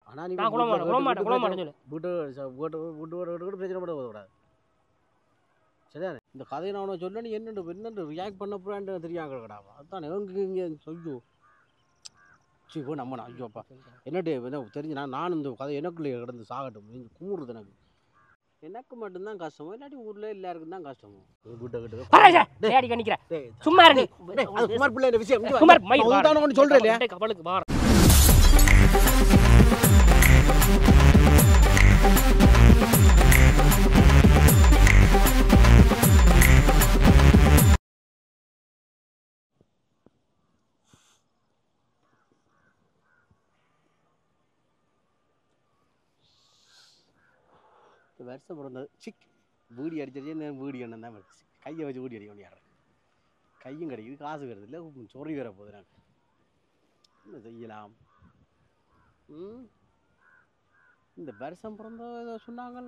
ஆனால் நீ நான் குளம் மாட்டேன் சொல்லு. வீட்டு வீட்டு பிரச்சனை பண்ண கூடாது. சரிதானே? இந்த கதையை நான் உனக்கு சொல்ல நீ என்னென்று ரியாக்ட் பண்ண போறான்னு தெரியாங்க கிடாமா. அதுதான் எங்களுக்கு இங்கே சொல்லு. சரி போ நம்ம ஐயோப்பா என்னட்டு என்ன தெரிஞ்சு நான் இந்த கதை எனக்குள்ளே கிடந்து சாகட்டும் கும்பிடுறது எனக்கு மட்டும்தான் கஷ்டமோ இல்லாட்டி ஊரில் எல்லாருக்கும் தான் கஷ்டமோ. வீட்டை கணிக்கிறேன் சும்மா குமார் பிள்ளை இந்த விஷயம் சொல்றேன் இல்லையா கவலுக்கு வார வருஷம் பிறந்தது சிக் வீடி அடிச்சே வீடி எண்ணம் தான் கையை வச்சு வீடி அடிக்க முடியாது. கையும் கிடைக்குது காசு வருது இல்லை சொறி வர போகுது. நான் என்ன செய்யலாம்? இந்த வருஷம் பிறந்த சொன்னாங்க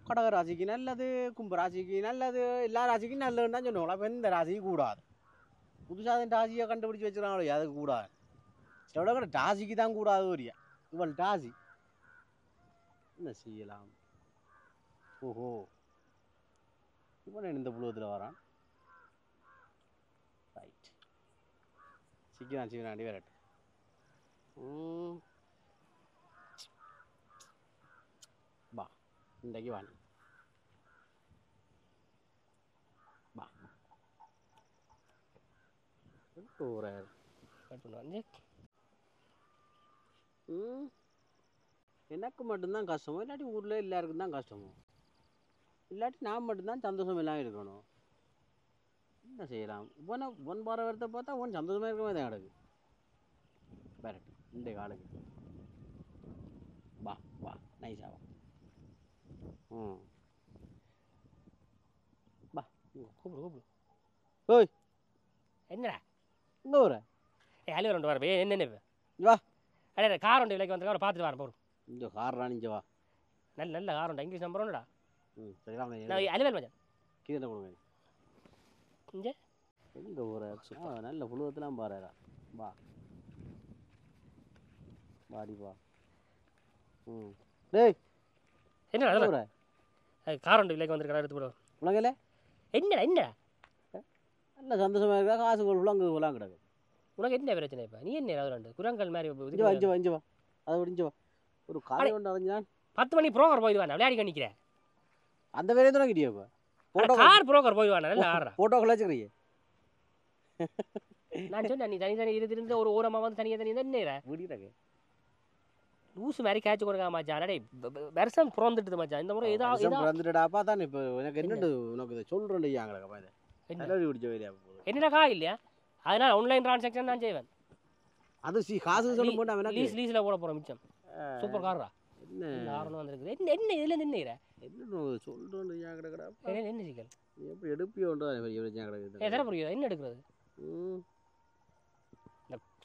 கடக ராசிக்கு நல்லது, கும்ப ராசிக்கு நல்லது, எல்லா ராசிக்கும் நல்லதுன்னு தான் சொன்னாங்களா. அப்போ இந்த ராசிக்கு கூடாது. புதுசாக இந்த ராசியை கண்டுபிடிச்சி வச்சுருக்காங்களோ அதுக்கு கூடாது. சில விட ராசிக்கு தான் கூடாது. ஒரு இவள் ராசி என்ன செய்யலாம்? ஓஹோ இவன் இந்த புழுவத்தில் வரான். ரைட் சிக்கனாண்டி வரட்டு. பா இன்றைக்கு வாணி பா போகிறார். எனக்கு மட்டும்தான் கஷ்டமோ இல்லாட்டி ஊரில் எல்லாருக்கும் தான் கஷ்டமோ இல்லாட்டி நான் மட்டும்தான் சந்தோஷம் இல்லாமல் இருக்கணும். என்ன செய்யலாம்? ஒன் பார வரத்தை பார்த்தா ஒன் சந்தோஷமாக இருக்க மாதிரி தான் கிடக்கு. பேரட் இந்த காலுக்கு வா வா நைஸா வா. வா கூப்பிடு. ஓய் என்னடா இங்கே வர அழிவு ரெண்டு வர என்னென்ன வா. அடே கார் ஒன்று விலைக்கு வந்து பார்த்துட்டு வரேன் போகிறோம். இந்த கார் ராணிஞ்ச வா. நல்ல கார் உண்டா இங்கிலீஷ் நம்பரோடா. சரிதான் அலுவல் மச்சான் கீழே கொடுங்க. இங்கே எங்கே ஒரு நல்ல புழுவத்தெல்லாம் பாருடா. வா வாடி வா. டேய் என்ன கார் ஒன்று விலைக்கு வந்துருக்கா எடுத்து போடுவோம். உலகல என்னடா நல்ல சந்தோஷமாக இருக்கா. காசு உலகம் கிடக்கு. உனக்கு என்ன பிரச்சனை? இப்போ நீ என்ன அது ரெண்டு குரங்கள் மாதிரி இஞ்சி வா அதை விடிஞ்சு வா. ஒரு காலை ஒன்று அரைஞ்சான் 10 மணி புரோக்கர் போயிடுவான் விளையாடி கணிக்கிறேன். அந்த வேலையை தான் கிட்டியா இப்போ கார் புரோக்கர் போயிடுவான். நல்லா ஆடுறா ஃபோட்டோக்கள் வச்சுக்கிறீங்க. நான் சொன்னேன் நீ தனி இருந்து ஒரு ஓரமாக வந்து தனியாக என்ன விடுறாங்க லூசு மாதிரி கேட்ச் கொடுக்க மாச்சான். அடே வருஷம் பிறந்துட்டு மச்சான். இந்த முறை ஏதாவது பிறந்துட்டாப்பா தான். இப்போ எனக்கு என்னண்டு உனக்கு இதை சொல்கிறேன் ஐயாங்களப்பா. இதை பிடிச்ச வேலையா என்னடா கா இல்லையா? அதனால் ஆன்லைன் ட்ரான்சாக்ஷன் நான் செய்வேன். அது காசு சொல்லும் போது லீஸில் போட போகிறோம் மிச்சம். சூப்பர் காரா என்ன ஆரணும் வந்துருக்குது. என்ன இதில் நின்னுற என்ன சொல்கிறேன் ஐயா கிடக்குறா. என்ன சிக்கல் எப்படி எடுப்பியோன்றா கிடக்குது. எத்தனை புரியுது என்ன எடுக்கிறது?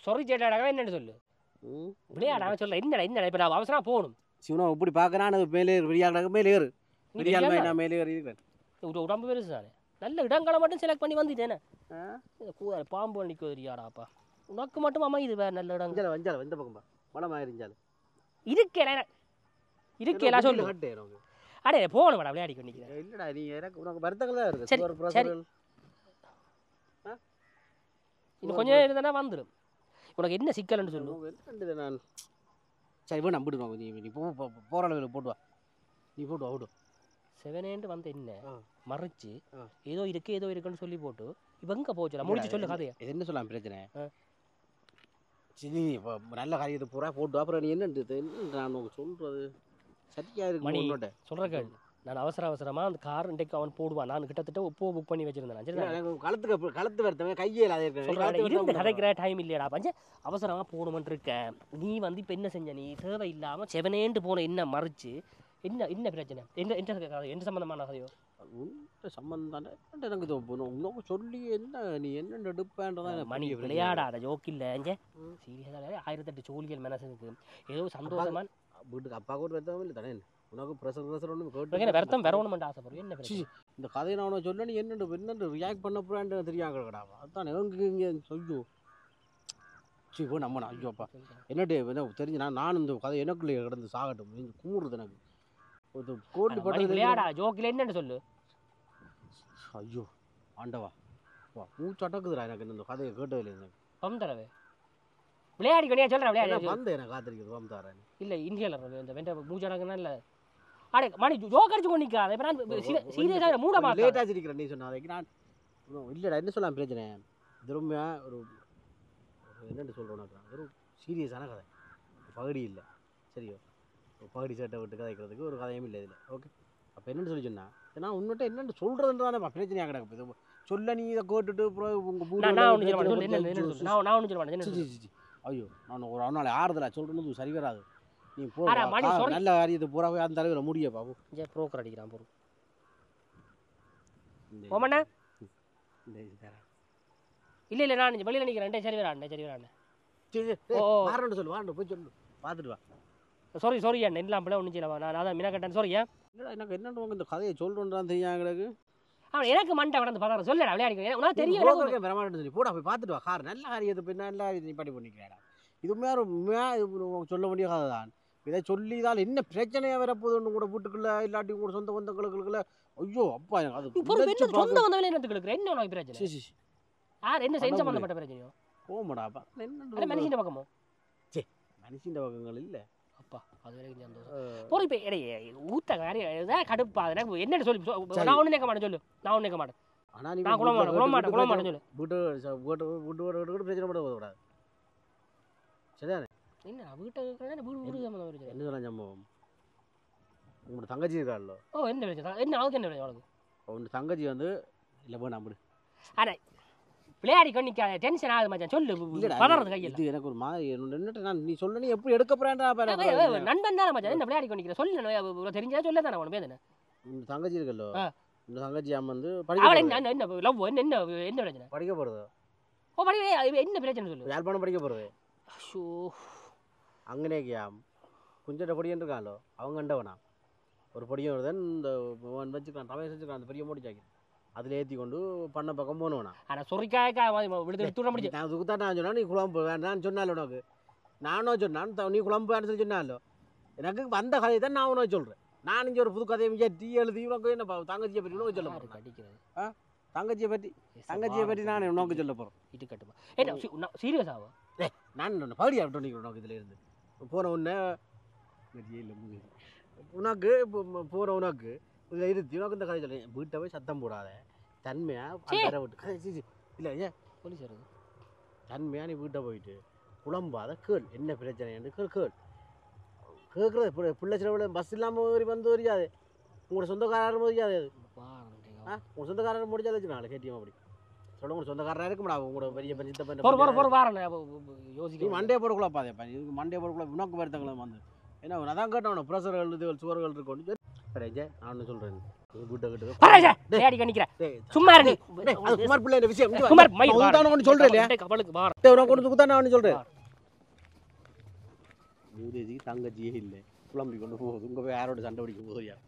சொறி சேட்டாடாகவே என்னன்னு சொல்லு விளையாடாம சொல்ல. என்னடா இப்போ நான் அவசரமாக போகணும். சிவனா இப்படி பார்க்கறான். மேலே விடியாடாக மேலே ஏறு விடியால் நான் மேலே ஏறி இருக்கிறேன். உடம்பு பெருசு தானே. நல்ல இடங்களை மட்டும் செலக்ட் பண்ணி வந்துட்டேனே. பாம்பு நிற்க தெரியாடாப்பா. உனக்கு மட்டும் அம்மா இது வேறு நல்ல இடம். வஞ்சால இந்த பக்கம் மலம் ஆயிருந்தாலும் இருக்கேன் சொல்லு. அடே போகணும் மேடம் விளையாடி கொண்டிக்கிறேன். இல்லைடா நீ எனக்கு உனக்கு வருத்தங்கள் தான் இருக்குது. இன்னும் கொஞ்சம் நேரம் இருந்தா வந்துடும். உனக்கு என்ன சிக்கல்னு சொல்லு. நான் சரி போய் நம்பிடுவோம். நீ போகிற அளவில் போட்டு வா. நீ போட்டு வா விடும் 7 வந்து என்ன மறைச்சு ஏதோ இருக்குன்னு சொல்லி போட்டு இவங்க போச்சு முடிச்சு சொல்லு கதையா. என்ன சொல்லலாம் பிரச்சனை? சரி இப்போ நல்ல காரியத்தை பூரா போட்டு அப்புறம் நீ என்னன்றது நான் உங்களுக்கு சொல்கிறது சரியா இருக்கு. மணி சொல்கிற கேள். நான் அவசரமாக அந்த கார் இன்றைக்கு அவன் போடுவான். நான் கிட்டத்தட்ட இப்போ புக் பண்ணி வச்சிருந்தேன். சரி களத்து வருத்தமே கையில் இருந்து கதைக்கிற டைம் இல்லையாடா பஞ்ச அவசரமாக போகணுமென்று இருக்கேன். நீ வந்து இப்போ என்ன செஞ்ச? நீ தேவை இல்லாமல் 7 போன என்ன மறைச்சு என்ன பிரச்சனை? என்ன சம்பந்தமான கதையோ? சம்பந்தம் எனக்கு உனக்கு சொல்லி என்ன நீ என்ன எடுப்பேன்றதான். மணி விளையாடாத ஜோக் இல்லை. இங்கே சீரியஸாக 1008 சோழிகள் மனசுக்கு ஏதோ சந்தோஷமா வீட்டுக்கு அப்பா கூட வருத்தம் இல்லை தானே. உனக்கு ப்ரெஷர் ஒன்று கேட்டு வருத்தம் வரணுமெண்ட் ஆசைப்படுறேன். என்ன பிரச்சனை? இந்த கதையை நான் சொல்ல நீ என்னென்னு ரியாக்ட் பண்ண போறான்னு தெரியாங்க கிடாமா. அதுதான் எங்க இங்கே சொல்லும் சரி போ நம்ம ஐயோப்பா என்னட்டு என்ன தெரிஞ்சு நானும் இந்த கதை எனக்குள்ளே கிடந்து சாகட்டும் நீங்க கூறுது எனக்கு இது கோட்டு பட்டது விளையாடா ஜோக்கில் என்னன்னு சொல்லு. ஐயோ ஆண்டவா வா மூச்சு அடக்குதுடா எனக்கு இந்த கதையை கேட்டதில்லை எனக்கு வந்தரவே விளையாடி கொண்டே சொல்கிறேன் விளையாடி வந்து எனக்கு காத்திருக்குது வந்தாரன் இல்லை இந்தியாவில் இந்த வெண்ட மூச்சடங்குனா இல்லை அடே மணி ஜோக் அடிச்சு கொண்டு நிற்காத இப்போ நான் சீரியஸாக மூட மாட்டேன் லேட்டாக சிரிக்கிறேன் நீ சொன்ன அதுக்கு நான் இல்லைடா என்ன சொல்லலாம் பிரச்சனை இது ரொம்ப ஒரு என்னென்னு சொல்கிறோம் ஒரு சீரியஸான கதை பகுதி இல்லை சரியோ பகுதி சேட்டை விட்டு கதைக்கிறதுக்கு ஒரு கதையும் இல்லை இதில் ஓகே அப்போ என்னென்னு சொல்லி சொன்னா நான் உன்னிட்ட என்னென்னு சொல்கிறதுன்னு தானே பிரச்சனையாக கிடக்கு இது சொல்ல நீ இதை கேட்டுட்டு அப்புறம் உங்கள் ஐயோ நான் ஒரு அவனால ஆறுதலா சொல்கிறது சரி வராது நீ போ நல்ல காரியத்தை பூராவே அந்த தலைவரை முடிய பாபு புரோக்கர் அடிக்கிறான் பொருள் இல்லை இல்லை நான் வெளியில் நிற்கிறேன் சரி வரான் சொல்லு வாண்டு போய் சொல்லு பார்த்துட்டு வா சாரி அண்ணன் இல்லாமல் ஒன்றும் செய்யலாம் நான் அதான் மீனா கட்டேன் சாரி இல்லைடா எனக்கு என்னன்னு இந்த கதையை சொல்கிறேன்றான் தெரியும் எங்களுக்கு அவன் எனக்கு மண்டை வளர்ந்து பார்த்தா சொல்லடா விளையாடி உனக்கு தெரியும் பிரமாண்டம் சொல்லி போடா போய் பார்த்துட்டு வா கார் நல்ல காரியத்தை போய் நல்ல காரியத்தை நீ பாட்டி பண்ணிக்கிறேடா இதுவுமே சொல்ல வேண்டிய கதை தான் இதை சொல்லிதான் என்ன பிரச்சனையாக வரப்போகுதுன்னு கூட வீட்டுக்குள்ள இல்லாட்டி கூட சொந்த பந்தங்களுக்குள்ள ஐயோ அப்பா அது சொந்த வந்தவங்களே என்னத்துக்கு என்ன உனக்கு பிரச்சனை யார் என்ன செஞ்ச சம்பந்தப்பட்ட பிரச்சனையோ போமாடாப்பா என்ன மனுஷன் பக்கமோ சே மனுஷன் பக்கங்கள் இல்லை அப்பா அது வரைக்கும் சந்தோஷம் போய் இப்போ இடையே ஊத்த வேற ஏதாவது கடுப்பா எனக்கு என்னென்னு சொல்லி நான் ஒன்று நிற்க மாட்டேன் சொல்லு நான் ஒன்று நிற்க மாட்டேன் ஆனால் நீ நான் குளம் மாட்டேன் சொல்லு வீட்டு பிரச்சனை பண்ண போகக்கூடாது சரிதானே என்ன வீட்டை வீடு சம்பந்தம் என்ன சொல்லலாம் சம்பவம் உங்களோட தங்கச்சி இருக்காளோ ஓ என்ன பிரச்சனை என்ன அவளுக்கு என்ன பிரச்சனை அவளுக்கு உன்னோட தங்கச்சி வந்து இல்லை போ நம்பிடு அட விளையாடி கொண்டிக்காத டென்ஷன் ஆகுது மச்சான் சொல்லு பதறது கையில் இது எனக்கு ஒரு மாதிரி என்னட்டு நான் நீ சொல்ல நீ எப்படி எடுக்க போறேன்டா நண்பன் தானே மச்சான் என்ன விளையாடி கொண்டிக்கிற சொல்லு தெரிஞ்சா சொல்ல தானே உனக்கு பேசுன உன் தங்கச்சி இருக்கல்லோ இந்த தங்கச்சி அம்மா வந்து என்ன லவ் என்ன என்ன பிரச்சனை படிக்க போறது ஓ படிக்க என்ன பிரச்சனை சொல்லு யாழ்ப்பாணம் படிக்க போறது ஷோ அங்கனேக்கியாம் குஞ்சட்ட பொடியன் இருக்காங்களோ அவங்க கண்டவனா ஒரு பொடியும் வருதன் இந்த வச்சுக்கலாம் ரமேஷ் வச்சுக்கலாம் அந்த பெரிய மூடி ஜாக்கெட் அதில் ஏற்றி கொண்டு பண்ண பக்கம் போனவனா ஆனால் சொரிக்காய்க்கா விடுத்து முடிச்சு நான் அதுக்கு தான் நான் சொன்னா நீ குழம்பு வேண்டான்னு சொன்னாலும் உனக்கு நானும் சொன்னான் நீ குழம்பு வேணும்னு சொல்லி சொன்னாலும் எனக்கு வந்த கதையை தான் நான் உனக்கு சொல்கிறேன் நான் இங்கே ஒரு புது கதையை டீ எழுதி உனக்கு என்ன தங்கச்சியை பற்றி உனக்கு சொல்ல போகிறேன் தங்கச்சியை பற்றி நான் உனக்கு சொல்ல போகிறேன் இது கட்டுமா என்ன சீரியஸ் ஆகும் நான் பகுதியாக விட்டு நிற்கிறேன் உனக்கு இதில் இருந்து போன உடனே உனக்கு போன உனக்கு இதில் இருத்தி உனக்கு இந்த கதை சொல்ல வீட்டை போய் சத்தம் போடாத தன்மையாக விட்டு இல்லை ஏன் போலீஸ் வருது தன்மையாக நீ வீட்டை போயிட்டு குழம்பாத கேள் என்ன பிரச்சனை என்று கேள் கேட்குறது பிள்ளை சில பஸ் இல்லாமல் வந்து வரையாது உங்களோட சொந்தக்காரர் முடியாது உங்கள் சொந்தக்காரர் முடிஞ்சாது வச்சுனால கேட்டியம் அப்படி சொல்ல உங்கள் சொந்தக்காரராக இருக்க முடியாது உங்களோட பெரிய யோசிக்க மண்டே போடக்கூடாது இதுக்கு மண்டே போடக்கூடாது உனக்கு வருத்தங்களும் வந்து ஏன்னா அதான் கேட்டவன ப்ரெஷர்கள் இது சுவர்கள் இருக்கணும் நான் ஒன்று சொல்கிறேன் வீட்டை கிட்ட சும்மா குமார் பிள்ளை விஷயம் சொல்கிறேன் இல்லையா கொண்டு குத்தான் நான் சொல்கிறேன் மூதேஜிக்கு தங்கச்சியே இல்லை குழம்பி கொண்டு போகுது உங்கள் போய் யாரோட சண்டை பிடிக்கும் போது யார்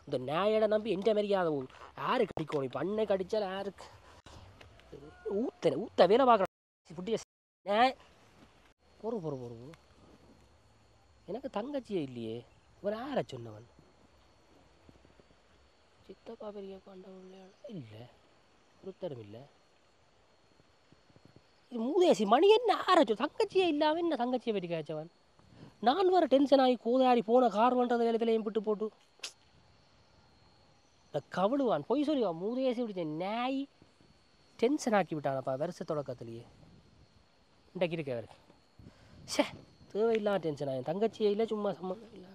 இந்த நாயோட நம்பி எந்த மாதிரியாத யாரு கடிக்கணும் இப்போ அண்ணன் கடிச்சால் யாருக்கு ஊத்த வேலை பார்க்குறேன் பொறு எனக்கு தங்கச்சியே இல்லையே ஒரு யாரை சொன்னவன் சித்தப்பா பெரிய பாண்டவன் இல்லை ஒருத்தரும் இல்லை இது மூதேசி மணி என்ன ஆரச்சோ தங்கச்சியே இல்லாமல் என்ன தங்கச்சியை பற்றி காய்ச்சவன் நான் வர டென்ஷன் ஆகி கோதாரி போன கார் பண்ணுறது வேலையிலையும் விட்டு போட்டு இந்த கவழுவான் பொய் சொல்லுவான் மூதேசி பிடிச்ச நாய் டென்ஷன் ஆக்கி விட்டானப்பா வருஷ தொடக்கத்துலேயே இன்றைக்கு இருக்க அவருக்கு சே தேவையில்லாம டென்ஷன் ஆகும் தங்கச்சியே இல்லை சும்மா சம்மந்தம் இல்லை